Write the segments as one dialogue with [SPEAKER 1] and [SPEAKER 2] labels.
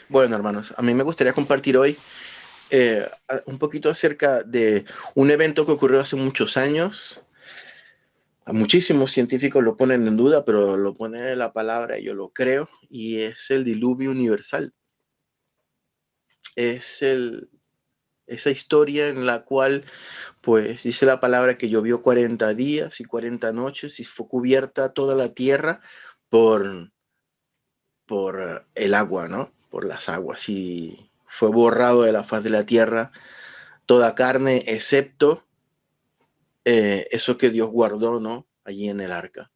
[SPEAKER 1] Bueno, hermanos, a mí me gustaría compartir hoy un poquito acerca de un evento que ocurrió hace muchos años. A muchísimos científicos lo ponen en duda, pero lo pone la palabra y yo lo creo, y es el diluvio universal. Es esa historia en la cual, pues, dice la palabra que llovió 40 días y 40 noches y fue cubierta toda la tierra por, por el agua, ¿no? Por las aguas, y fue borrado de la faz de la tierra toda carne, excepto eso que Dios guardó, ¿no? Allí en el arca.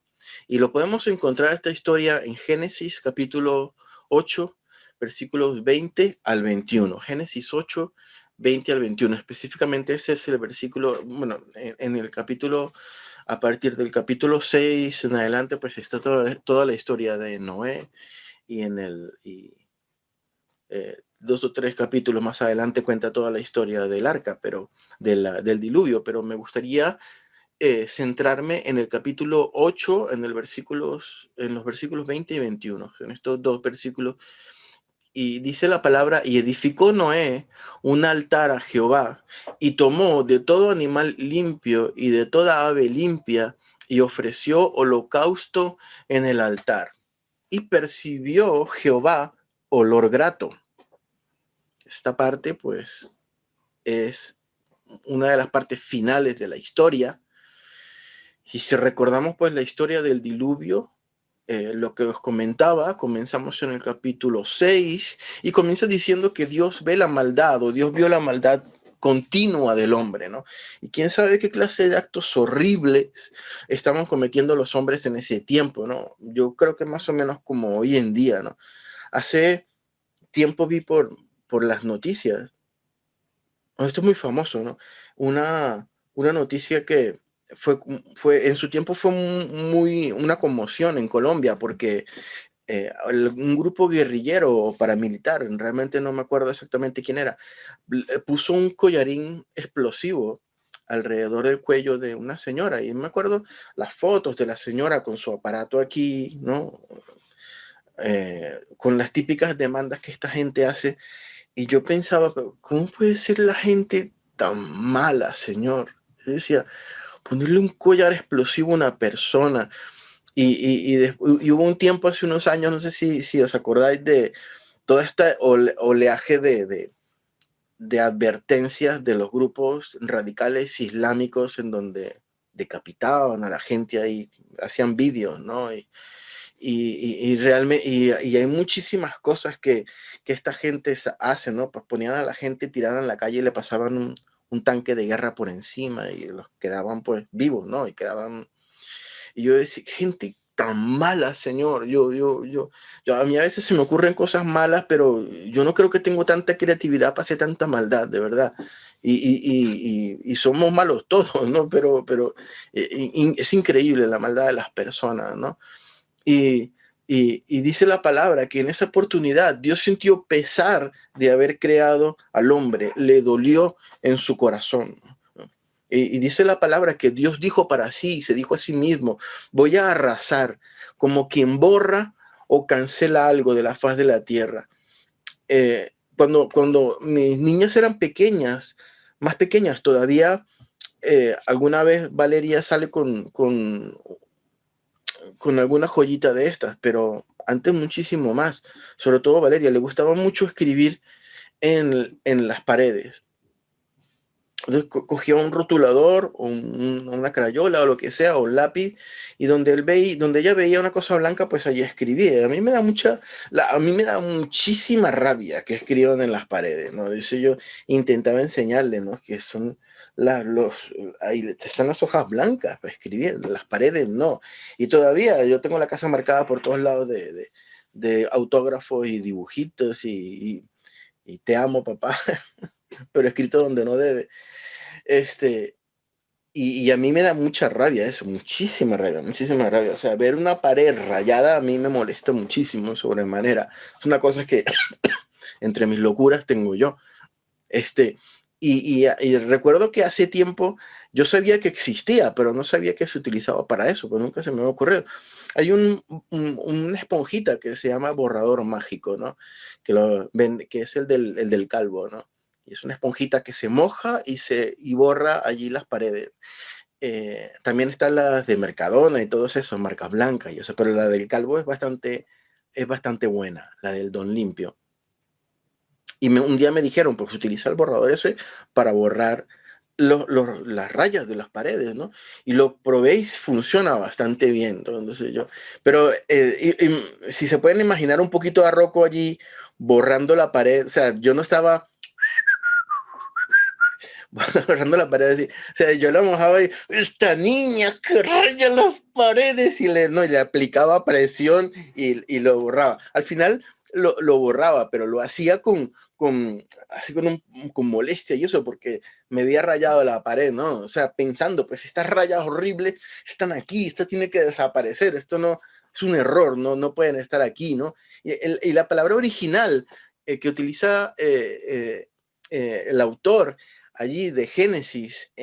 [SPEAKER 1] Y lo podemos encontrar esta historia en Génesis capítulo 8, versículos 20 al 21. Génesis 8, 20 al 21. Específicamente ese es el versículo, bueno, en el capítulo, a partir del capítulo 6 en adelante, pues está toda la historia de Noé y en el... dos o tres capítulos más adelante cuenta toda la historia del arca, pero del diluvio, pero me gustaría centrarme en el capítulo 8, en los versículos 20 y 21, en estos dos versículos. Y dice la palabra, y edificó Noé un altar a Jehová, y tomó de todo animal limpio y de toda ave limpia, y ofreció holocausto en el altar. Y percibió Jehová olor grato. Esta parte, pues, es una de las partes finales de la historia. Y si recordamos, pues, la historia del diluvio, lo que os comentaba, comenzamos en el capítulo 6 y comienza diciendo que Dios ve la maldad, o Dios vio la maldad continua del hombre, ¿no? Y quién sabe qué clase de actos horribles estamos cometiendo los hombres en ese tiempo, ¿no? Yo creo que más o menos como hoy en día, ¿no? Hace tiempo vi por las noticias. Esto es muy famoso, ¿no? Una noticia que fue en su tiempo fue muy una conmoción en Colombia porque un grupo guerrillero o paramilitar, realmente no me acuerdo exactamente quién era, puso un collarín explosivo alrededor del cuello de una señora, y me acuerdo las fotos de la señora con su aparato aquí, ¿no? Con las típicas demandas que esta gente hace. Y yo pensaba, pero ¿cómo puede ser la gente tan mala, señor? Yo decía, ponerle un collar explosivo a una persona. Y hubo un tiempo hace unos años, no sé si os acordáis de todo este oleaje de advertencias de los grupos radicales islámicos en donde decapitaban a la gente ahí, hacían vídeos, ¿no? Y realmente, y hay muchísimas cosas que esta gente hace, ¿no? Pues ponían a la gente tirada en la calle y le pasaban un tanque de guerra por encima y los quedaban pues vivos, ¿no? Y yo decía, gente tan mala, señor. Yo, a mí a veces se me ocurren cosas malas, pero yo no creo que tengo tanta creatividad para hacer tanta maldad, de verdad. Y somos malos todos, ¿no? Pero es increíble la maldad de las personas, ¿no? Y, y dice la palabra que en esa oportunidad Dios sintió pesar de haber creado al hombre, le dolió en su corazón. Y dice la palabra que Dios dijo para sí, se dijo a sí mismo, voy a arrasar como quien borra o cancela algo de la faz de la tierra. Cuando mis niñas eran pequeñas, más pequeñas todavía, alguna vez Valeria sale con alguna joyita de estas, pero antes muchísimo más. Sobre todo Valeria, le gustaba mucho escribir en las paredes. Entonces cogía un rotulador o una crayola o lo que sea, o un lápiz, y donde ella veía una cosa blanca, pues allí escribía. A mí me da muchísima rabia que escriban en las paredes, ¿no? Dice yo, intentaba enseñarle, ¿no? Que son ahí están las hojas blancas para escribir, en las paredes no. Y todavía yo tengo la casa marcada por todos lados de autógrafos y dibujitos y te amo, papá, pero escrito donde no debe. Este, y a mí me da mucha rabia eso, muchísima rabia, muchísima rabia. O sea, ver una pared rayada a mí me molesta muchísimo sobremanera. Es una cosa que entre mis locuras tengo yo. Este, Y recuerdo que hace tiempo yo sabía que existía, pero no sabía que se utilizaba para eso, pues nunca se me había ocurrido. Hay una esponjita que se llama borrador mágico, ¿no? Que es el del calvo, ¿no? Y es una esponjita que se moja y borra allí las paredes. También están las de Mercadona y todos esos, marcas blancas y eso, pero la del calvo es bastante buena, la del Don Limpio. Y un día me dijeron, pues utiliza el borrador ese para borrar las rayas de las paredes, ¿no? Y lo probé y funciona bastante bien. Entonces pero si se pueden imaginar un poquito a Rocco allí borrando la pared, o sea, yo no estaba borrando la pared así, o sea, yo la mojaba y esta niña que raya las paredes no, y le aplicaba presión y lo borraba. Al final lo borraba, pero lo hacía así con molestia y eso, porque me había rayado la pared, ¿no? O sea, pensando, pues estas rayas horribles están aquí, esto tiene que desaparecer, esto no es un error, no pueden estar aquí, ¿no? Y la palabra original que utiliza el autor allí de Génesis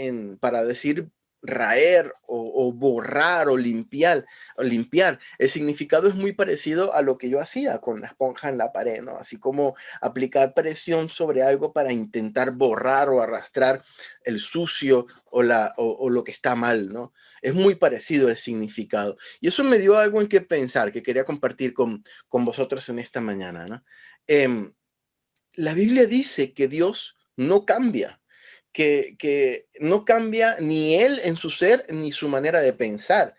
[SPEAKER 1] para decir raer o borrar o limpiar, el significado es muy parecido a lo que yo hacía con la esponja en la pared, ¿no? Así como aplicar presión sobre algo para intentar borrar o arrastrar el sucio o lo que está mal, ¿no? Es muy parecido el significado. Y eso me dio algo en qué pensar, que quería compartir con vosotros en esta mañana, ¿no? La Biblia dice que Dios no cambia, que no cambia ni él en su ser ni su manera de pensar.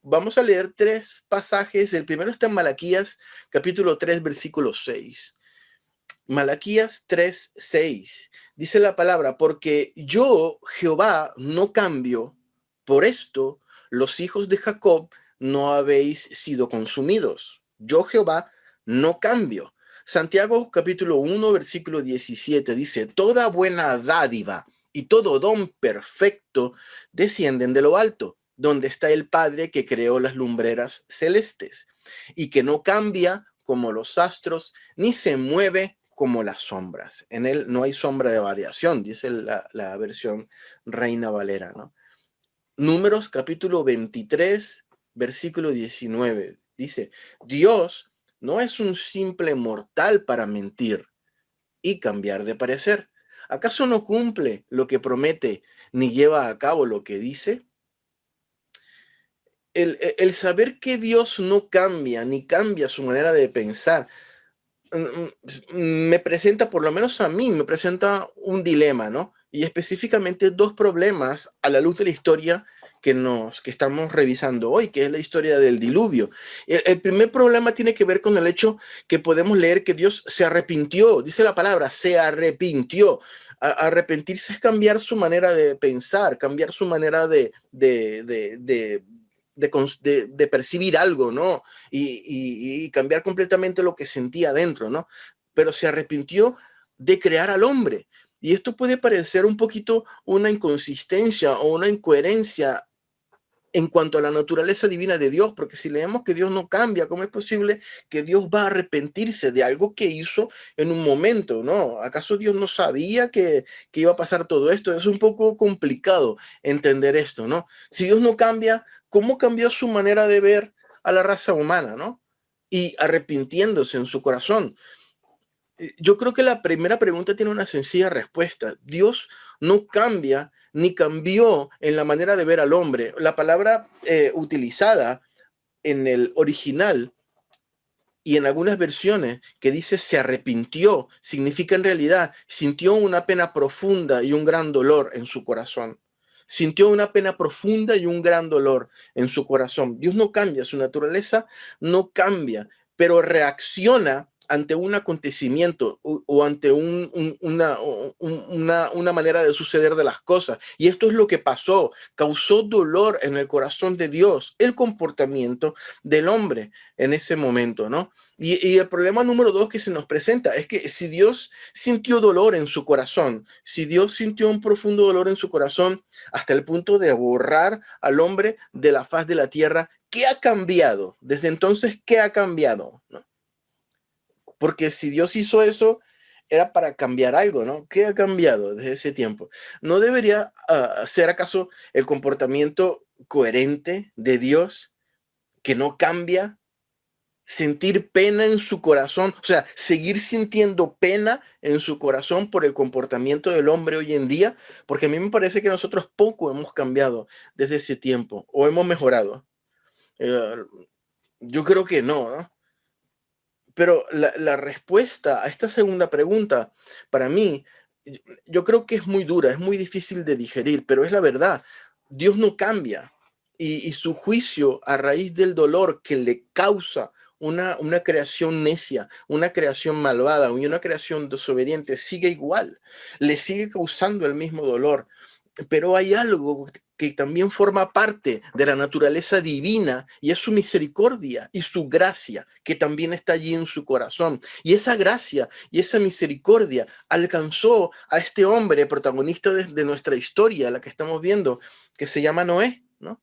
[SPEAKER 1] Vamos a leer tres pasajes. El primero está en Malaquías, capítulo 3, versículo 6. Malaquías 3, 6. Dice la palabra, porque yo, Jehová, no cambio. Por esto, los hijos de Jacob no habéis sido consumidos. Yo, Jehová, no cambio. Santiago capítulo 1, versículo 17 dice, toda buena dádiva y todo don perfecto descienden de lo alto, donde está el Padre que creó las lumbreras celestes y que no cambia como los astros, ni se mueve como las sombras. En él no hay sombra de variación, dice la versión Reina Valera, ¿no? Números capítulo 23, versículo 19. Dice, Dios no es un simple mortal para mentir y cambiar de parecer. ¿Acaso no cumple lo que promete ni lleva a cabo lo que dice? El saber que Dios no cambia ni cambia su manera de pensar, me presenta, por lo menos a mí, me presenta un dilema, ¿no? Y específicamente dos problemas a la luz de la historia que estamos revisando hoy, que es la historia del diluvio. El primer problema tiene que ver con el hecho que podemos leer que Dios se arrepintió, dice la palabra, se arrepintió. Arrepentirse es cambiar su manera de pensar, cambiar su manera de percibir algo, ¿no? Y cambiar completamente lo que sentía dentro, ¿no? Pero se arrepintió de crear al hombre. Y esto puede parecer un poquito una inconsistencia o una incoherencia en cuanto a la naturaleza divina de Dios, porque si leemos que Dios no cambia, ¿cómo es posible que Dios va a arrepentirse de algo que hizo en un momento? ¿No? ¿Acaso Dios no sabía que iba a pasar todo esto? Es un poco complicado entender esto, ¿no? Si Dios no cambia, ¿cómo cambió su manera de ver a la raza humana, ¿no? Y arrepintiéndose en su corazón. Yo creo que la primera pregunta tiene una sencilla respuesta. Dios no cambia ni cambió en la manera de ver al hombre. La palabra utilizada en el original y en algunas versiones que dice se arrepintió, significa en realidad sintió una pena profunda y un gran dolor en su corazón. Sintió una pena profunda y un gran dolor en su corazón. Dios no cambia, su naturaleza no cambia, pero reacciona ante un acontecimiento o ante una manera de suceder de las cosas. Y esto es lo que pasó. Causó dolor en el corazón de Dios, el comportamiento del hombre en ese momento, ¿no? Y el problema número dos que se nos presenta es que si Dios sintió dolor en su corazón, si Dios sintió un profundo dolor en su corazón hasta el punto de borrar al hombre de la faz de la tierra, ¿qué ha cambiado? Desde entonces, ¿qué ha cambiado? ¿No? Porque si Dios hizo eso, era para cambiar algo, ¿no? ¿Qué ha cambiado desde ese tiempo? ¿No debería ser acaso el comportamiento coherente de Dios que no cambia? Sentir pena en su corazón, o sea, seguir sintiendo pena en su corazón por el comportamiento del hombre hoy en día, porque a mí me parece que nosotros poco hemos cambiado desde ese tiempo o hemos mejorado. Eh, yo creo que no, ¿no? Pero la respuesta a esta segunda pregunta, para mí, yo creo que es muy dura, es muy difícil de digerir, pero es la verdad. Dios no cambia y su juicio a raíz del dolor que le causa una creación necia, una creación malvada y una creación desobediente sigue igual, le sigue causando el mismo dolor. Pero hay algo que también forma parte de la naturaleza divina y es su misericordia y su gracia que también está allí en su corazón. Y esa gracia y esa misericordia alcanzó a este hombre protagonista de nuestra historia, la que estamos viendo, que se llama Noé, ¿no?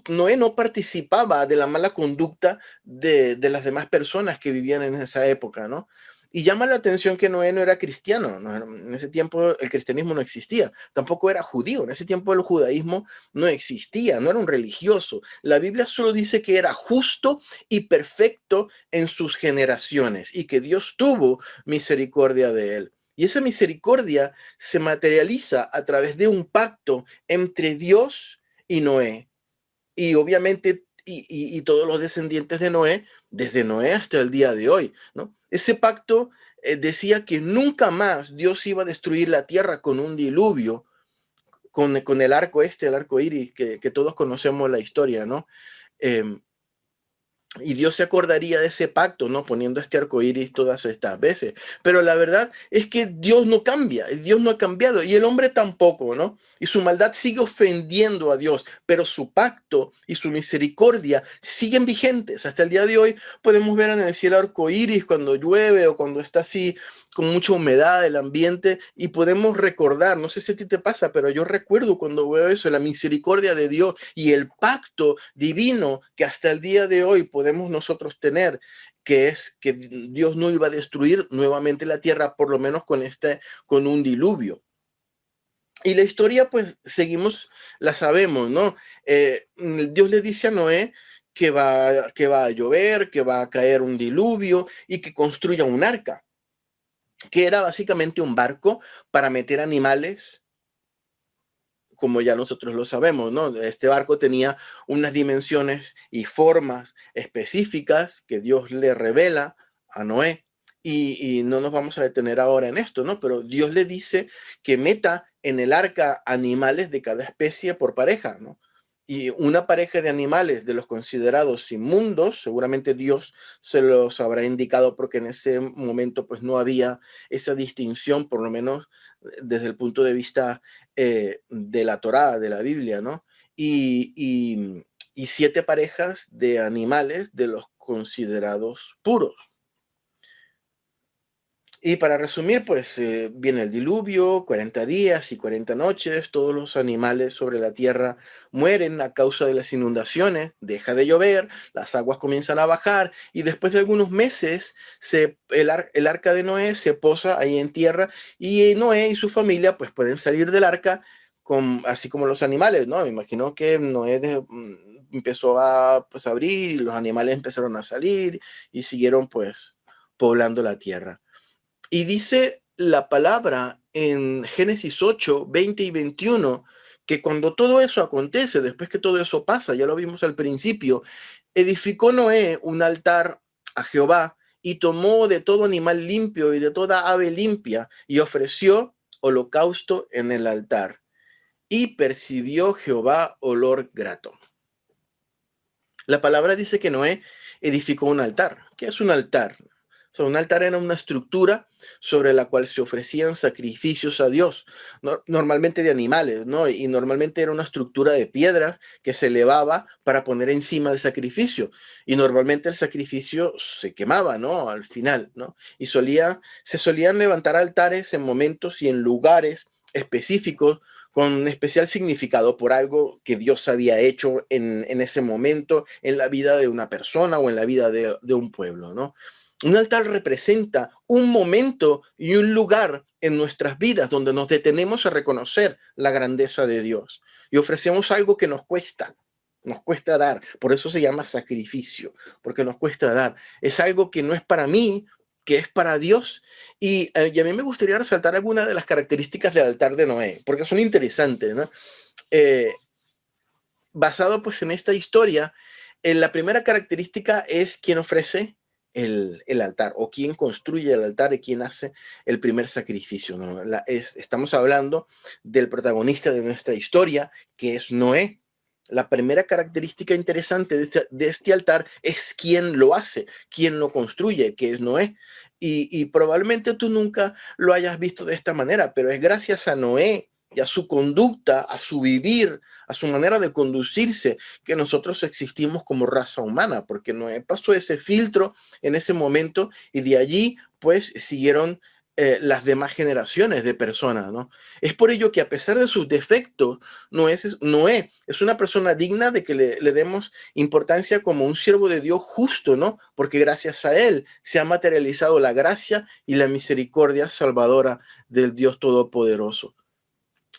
[SPEAKER 1] Noé no participaba de la mala conducta de las demás personas que vivían en esa época, ¿no? Y llama la atención que Noé no era cristiano, ¿no? En ese tiempo el cristianismo no existía, tampoco era judío, en ese tiempo el judaísmo no existía, no era un religioso. La Biblia solo dice que era justo y perfecto en sus generaciones y que Dios tuvo misericordia de él. Y esa misericordia se materializa a través de un pacto entre Dios y Noé. Y obviamente, y todos los descendientes de Noé, desde Noé hasta el día de hoy, ¿no? Ese pacto decía que nunca más Dios iba a destruir la tierra con un diluvio, con el arco el arco iris, que todos conocemos la historia, ¿no? Eh, y Dios se acordaría de ese pacto, ¿no? Poniendo este arco iris todas estas veces. Pero la verdad es que Dios no cambia, Dios no ha cambiado y el hombre tampoco, ¿no? Y su maldad sigue ofendiendo a Dios, pero su pacto y su misericordia siguen vigentes. Hasta el día de hoy podemos ver en el cielo arco iris cuando llueve o cuando está así con mucha humedad el ambiente y podemos recordar, no sé si a ti te pasa, pero yo recuerdo cuando veo eso, la misericordia de Dios y el pacto divino que hasta el día de hoy podemos nosotros tener, que es que Dios no iba a destruir nuevamente la tierra, por lo menos con un diluvio. Y la historia, pues, seguimos, la sabemos, ¿no? Dios le dice a Noé que va a llover, que va a caer un diluvio y que construya un arca, que era básicamente un barco para meter animales, como ya nosotros lo sabemos, ¿no? Este barco tenía unas dimensiones y formas específicas que Dios le revela a Noé. Y no nos vamos a detener ahora en esto, ¿no? Pero Dios le dice que meta en el arca animales de cada especie por pareja, ¿no? Y una pareja de animales de los considerados inmundos, seguramente Dios se los habrá indicado porque en ese momento pues no había esa distinción, por lo menos desde el punto de vista de la Torá, de la Biblia, ¿no? Y, y 7 parejas de animales de los considerados puros. Y para resumir, pues viene el diluvio, 40 días y 40 noches, todos los animales sobre la tierra mueren a causa de las inundaciones, deja de llover, las aguas comienzan a bajar y después de algunos meses el arca de Noé se posa ahí en tierra y Noé y su familia pues pueden salir del arca así como los animales, ¿no? Me imagino que Noé empezó a pues, abrir y los animales empezaron a salir y siguieron pues poblando la tierra. Y dice la palabra en Génesis 8, 20 y 21, que cuando todo eso acontece, después que todo eso pasa, ya lo vimos al principio, edificó Noé un altar a Jehová y tomó de todo animal limpio y de toda ave limpia y ofreció holocausto en el altar. Y percibió Jehová olor grato. La palabra dice que Noé edificó un altar. ¿Qué es un altar? O sea, un altar era una estructura sobre la cual se ofrecían sacrificios a Dios, normalmente de animales, ¿no? Y normalmente era una estructura de piedra que se elevaba para poner encima el sacrificio. Y normalmente el sacrificio se quemaba, ¿no? Al final, ¿no? Y se solían levantar altares en momentos y en lugares específicos con especial significado por algo que Dios había hecho en ese momento en la vida de una persona o en la vida de un pueblo, ¿no? Un altar representa un momento y un lugar en nuestras vidas donde nos detenemos a reconocer la grandeza de Dios y ofrecemos algo que nos cuesta dar. Por eso se llama sacrificio, porque nos cuesta dar. Es algo que no es para mí, que es para Dios. Y a mí me gustaría resaltar algunas de las características del altar de Noé, porque son interesantes, ¿no? Eh, Basado pues en esta historia, la primera característica es quién ofrece el altar o quién construye el altar y quién hace el primer sacrificio, ¿no? Estamos hablando del protagonista de nuestra historia, que es Noé. La primera característica interesante de este altar es quién lo hace, quién lo construye, que es Noé. Y probablemente tú nunca lo hayas visto de esta manera, pero es gracias a Noé y a su conducta, a su vivir, a su manera de conducirse, que nosotros existimos como raza humana, porque Noé pasó ese filtro en ese momento y de allí pues siguieron las demás generaciones de personas, ¿no? Es por ello que a pesar de sus defectos, Noé es una persona digna de que le demos importancia como un siervo de Dios justo, ¿no? Porque gracias a él se ha materializado la gracia y la misericordia salvadora del Dios Todopoderoso.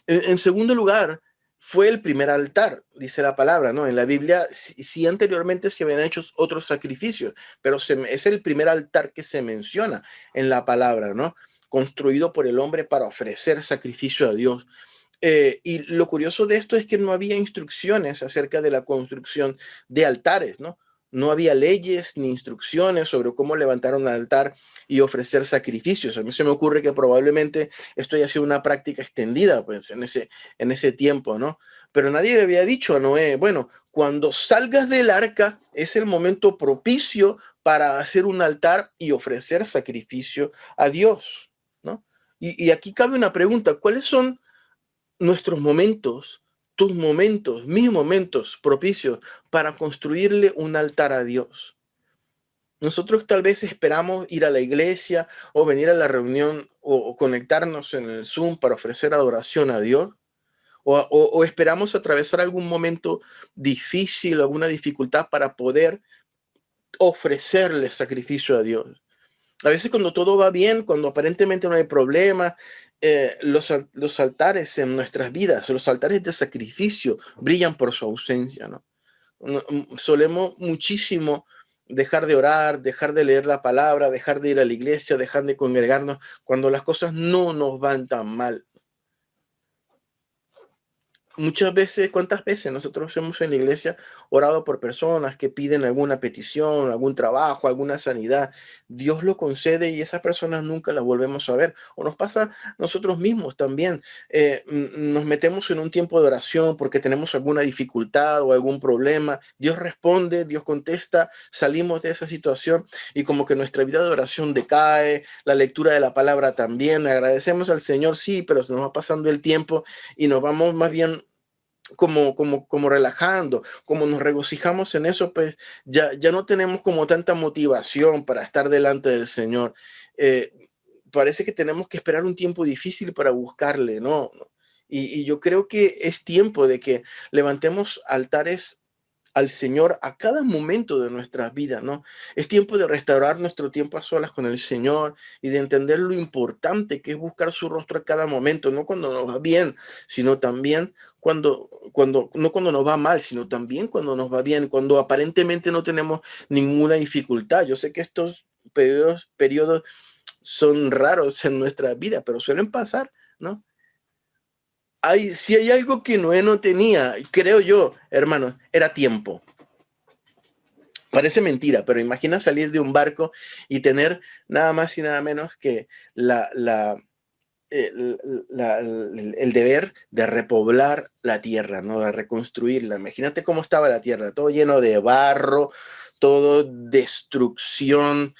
[SPEAKER 1] En segundo lugar, fue el primer altar, dice la palabra, ¿no? En la Biblia sí anteriormente se habían hecho otros sacrificios, pero es el primer altar que se menciona en la palabra, ¿no? Construido por el hombre para ofrecer sacrificio a Dios. Y lo curioso de esto es que no había instrucciones acerca de la construcción de altares, ¿no? No había leyes ni instrucciones sobre cómo levantar un altar y ofrecer sacrificios. A mí se me ocurre que probablemente esto haya sido una práctica extendida pues, en ese tiempo, ¿no? Pero nadie le había dicho a Noé, bueno, cuando salgas del arca es el momento propicio para hacer un altar y ofrecer sacrificio a Dios, ¿no? Y aquí cabe una pregunta, ¿cuáles son nuestros momentos, tus momentos, mis momentos propicios para construirle un altar a Dios? Nosotros tal vez esperamos ir a la iglesia o venir a la reunión o conectarnos en el Zoom para ofrecer adoración a Dios. O esperamos atravesar algún momento difícil, alguna dificultad para poder ofrecerle sacrificio a Dios. A veces cuando todo va bien, cuando aparentemente no hay problema, los altares en nuestras vidas, los altares de sacrificio brillan por su ausencia, ¿no? Solemos muchísimo dejar de orar, dejar de leer la palabra, dejar de ir a la iglesia, dejar de congregarnos cuando las cosas no nos van tan mal. Muchas veces, ¿cuántas veces nosotros hemos en la iglesia orado por personas que piden alguna petición, algún trabajo, alguna sanidad? Dios lo concede y esas personas nunca las volvemos a ver. O nos pasa nosotros mismos también. Nos metemos en un tiempo de oración porque tenemos alguna dificultad o algún problema. Dios responde, Dios contesta, salimos de esa situación y como que nuestra vida de oración decae, la lectura de la palabra también. Agradecemos al Señor, sí, pero se nos va pasando el tiempo y nos vamos más bien como relajando, como nos regocijamos en eso, pues ya no tenemos como tanta motivación para estar delante del Señor. Parece que tenemos que esperar un tiempo difícil para buscarle, ¿no? Y yo creo que es tiempo de que levantemos altares al Señor a cada momento de nuestras vidas, ¿no? Es tiempo de restaurar nuestro tiempo a solas con el Señor y de entender lo importante que es buscar su rostro a cada momento, no cuando nos va bien, sino también no cuando nos va mal, sino también cuando nos va bien, cuando aparentemente no tenemos ninguna dificultad. Yo sé que estos periodos son raros en nuestra vida, pero suelen pasar, ¿no? Si hay algo que Noé no tenía, creo yo, hermanos, era tiempo. Parece mentira, pero imagina salir de un barco y tener nada más y nada menos que la, la, el deber de repoblar la tierra, ¿no? De reconstruirla. Imagínate cómo estaba la tierra, todo lleno de barro, todo destrucción,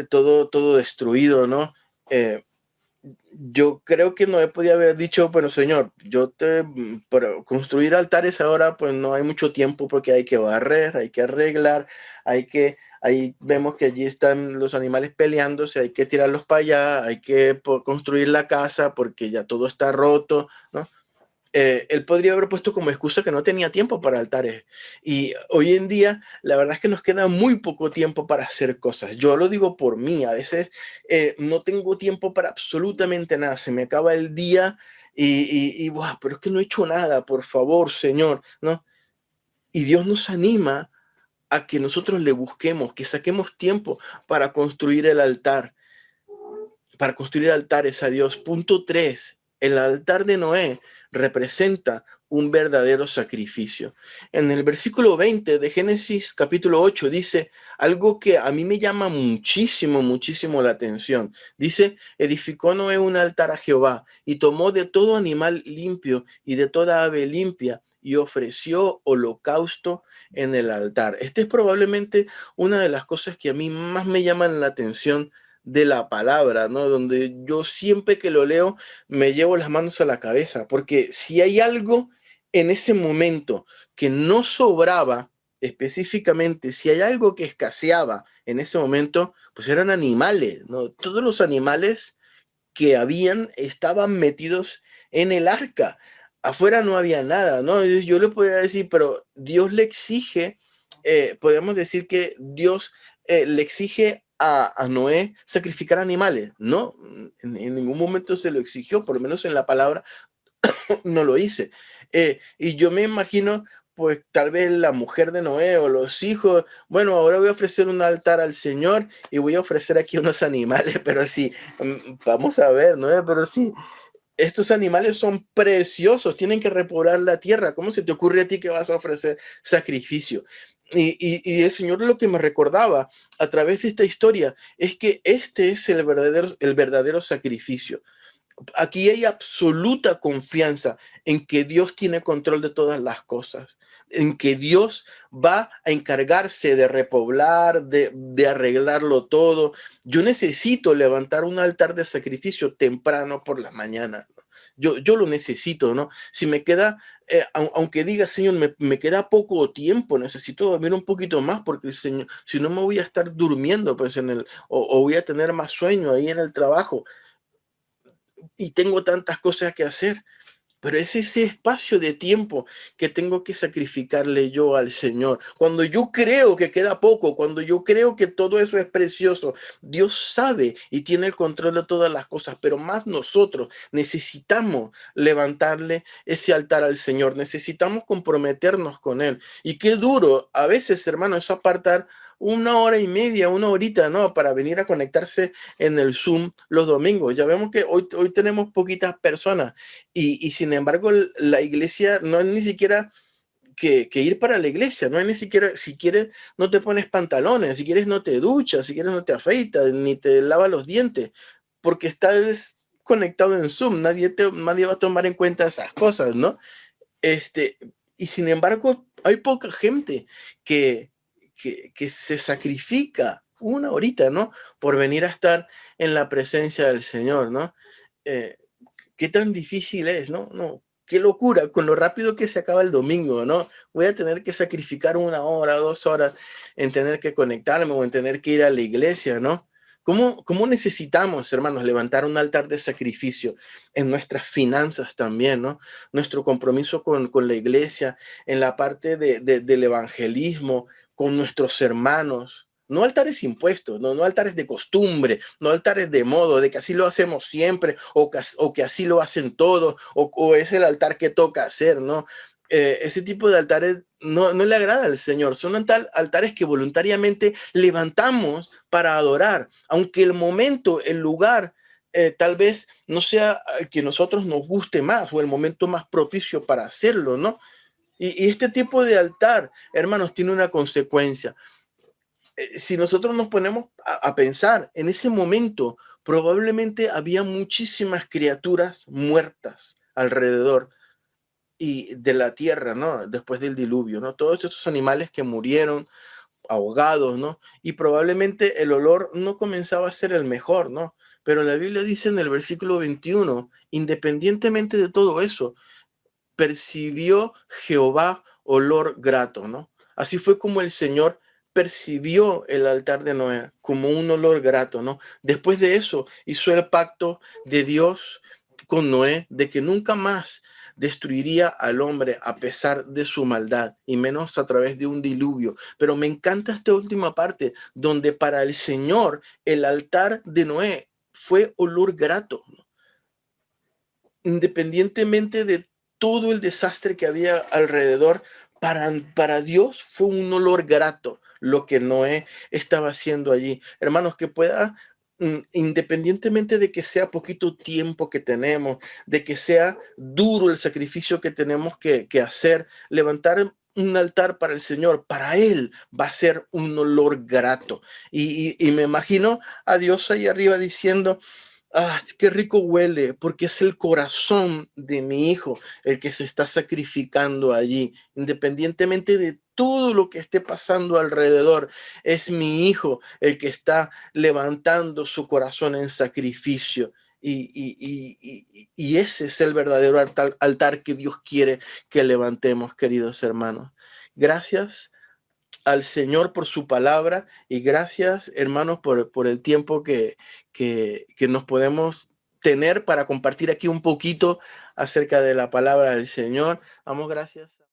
[SPEAKER 1] todo destruido, ¿no? Yo creo que Noé podía haber dicho, bueno, Señor, para construir altares ahora, pues no hay mucho tiempo porque hay que barrer, hay que arreglar, ahí vemos que allí están los animales peleándose, hay que tirarlos para allá, hay que construir la casa porque ya todo está roto, ¿no? Él podría haber puesto como excusa que no tenía tiempo para altares. Y hoy en día, la verdad es que nos queda muy poco tiempo para hacer cosas. Yo lo digo por mí, a veces no tengo tiempo para absolutamente nada. Se me acaba el día ¡buah! Pero es que no he hecho nada, por favor, Señor, ¿no? Y Dios nos anima a que nosotros le busquemos, que saquemos tiempo para construir el altar, para construir altares a Dios. Punto 3. El altar de Noé representa un verdadero sacrificio. En el versículo 20 de Génesis capítulo 8 dice algo que a mí me llama muchísimo, muchísimo la atención. Dice, edificó Noé un altar a Jehová y tomó de todo animal limpio y de toda ave limpia y ofreció holocausto en el altar. Esta es probablemente una de las cosas que a mí más me llaman la atención de la palabra, ¿no? Donde yo siempre que lo leo me llevo las manos a la cabeza, porque si hay algo en ese momento que no sobraba específicamente, si hay algo que escaseaba en ese momento, pues eran animales, ¿no? Todos los animales que habían estaban metidos en el arca. Afuera no había nada, ¿no? Yo le podría decir, pero Dios le exige, podemos decir que Dios le exige a Noé sacrificar animales, ¿no? En ningún momento se lo exigió, por lo menos en la palabra no lo hice. Y yo me imagino, pues tal vez la mujer de Noé o los hijos, bueno, ahora voy a ofrecer un altar al Señor y voy a ofrecer aquí unos animales, pero sí, vamos a ver, ¿no? Pero sí, estos animales son preciosos, tienen que repoblar la tierra. ¿Cómo se te ocurre a ti que vas a ofrecer sacrificio? Y el Señor lo que me recordaba a través de esta historia es que este es el verdadero sacrificio. Aquí hay absoluta confianza en que Dios tiene control de todas las cosas, en que Dios va a encargarse de repoblar, de arreglarlo todo. Yo necesito levantar un altar de sacrificio temprano por la mañana. Yo lo necesito, ¿no? Si me queda, aunque diga, Señor, me queda poco tiempo, necesito dormir un poquito más porque, Señor, si no me voy a estar durmiendo, pues o voy a tener más sueño ahí en el trabajo y tengo tantas cosas que hacer, pero es ese espacio de tiempo que tengo que sacrificarle yo al Señor. Cuando yo creo que queda poco, cuando yo creo que todo eso es precioso, Dios sabe y tiene el control de todas las cosas, pero más nosotros necesitamos levantarle ese altar al Señor, necesitamos comprometernos con Él. Y qué duro, a veces, hermano, es apartar una hora y media, una horita, ¿no? Para venir a conectarse en el Zoom los domingos. Ya vemos que hoy tenemos poquitas personas y sin embargo, la iglesia no es ni siquiera que ir para la iglesia, no es ni siquiera, si quieres, no te pones pantalones, si quieres, no te duchas, si quieres, no te afeitas, ni te lavas los dientes, porque estás conectado en Zoom, nadie va a tomar en cuenta esas cosas, ¿no? Este, y sin embargo, hay poca gente que, que se sacrifica una horita, ¿no? Por venir a estar en la presencia del Señor, ¿no? Eh, qué tan difícil es, ¿no? No, qué locura, con lo rápido que se acaba el domingo, ¿no? Voy a tener que sacrificar una hora, 2 horas en tener que conectarme o en tener que ir a la iglesia, ¿no? ¿Cómo necesitamos, hermanos, levantar un altar de sacrificio en nuestras finanzas también, ¿no? Nuestro compromiso con la iglesia, en la parte del evangelismo, con nuestros hermanos, no altares impuestos, no altares de costumbre, no altares de modo, de que así lo hacemos siempre, o que así lo hacen todos, o es el altar que toca hacer, ¿no? Ese tipo de altares no le agrada al Señor, son altares que voluntariamente levantamos para adorar, aunque el momento, el lugar, tal vez no sea el que nosotros nos guste más o el momento más propicio para hacerlo, ¿no? Y este tipo de altar, hermanos, tiene una consecuencia. Si nosotros nos ponemos a pensar en ese momento, probablemente había muchísimas criaturas muertas alrededor y de la tierra, ¿no? Después del diluvio, ¿no? Todos esos animales que murieron ahogados, ¿no? Y probablemente el olor no comenzaba a ser el mejor, ¿no? Pero la Biblia dice en el versículo 21, independientemente de todo eso, percibió Jehová olor grato, ¿no? Así fue como el Señor percibió el altar de Noé como un olor grato, ¿no? Después de eso hizo el pacto de Dios con Noé de que nunca más destruiría al hombre a pesar de su maldad, y menos a través de un diluvio. Pero me encanta esta última parte, donde para el Señor el altar de Noé fue olor grato, independientemente de todo el desastre que había alrededor. Para Dios fue un olor grato lo que Noé estaba haciendo allí. Hermanos, que pueda, independientemente de que sea poquito tiempo que tenemos, de que sea duro el sacrificio que tenemos que hacer, levantar un altar para el Señor, para Él va a ser un olor grato. Y me imagino a Dios ahí arriba diciendo, ah, qué rico huele, porque es el corazón de mi hijo el que se está sacrificando allí, independientemente de todo lo que esté pasando alrededor. Es mi hijo el que está levantando su corazón en sacrificio. Y ese es el verdadero altar que Dios quiere que levantemos, queridos hermanos. Gracias al Señor por su palabra, y gracias, hermanos, por el tiempo que nos podemos tener para compartir aquí un poquito acerca de la palabra del Señor. Damos gracias.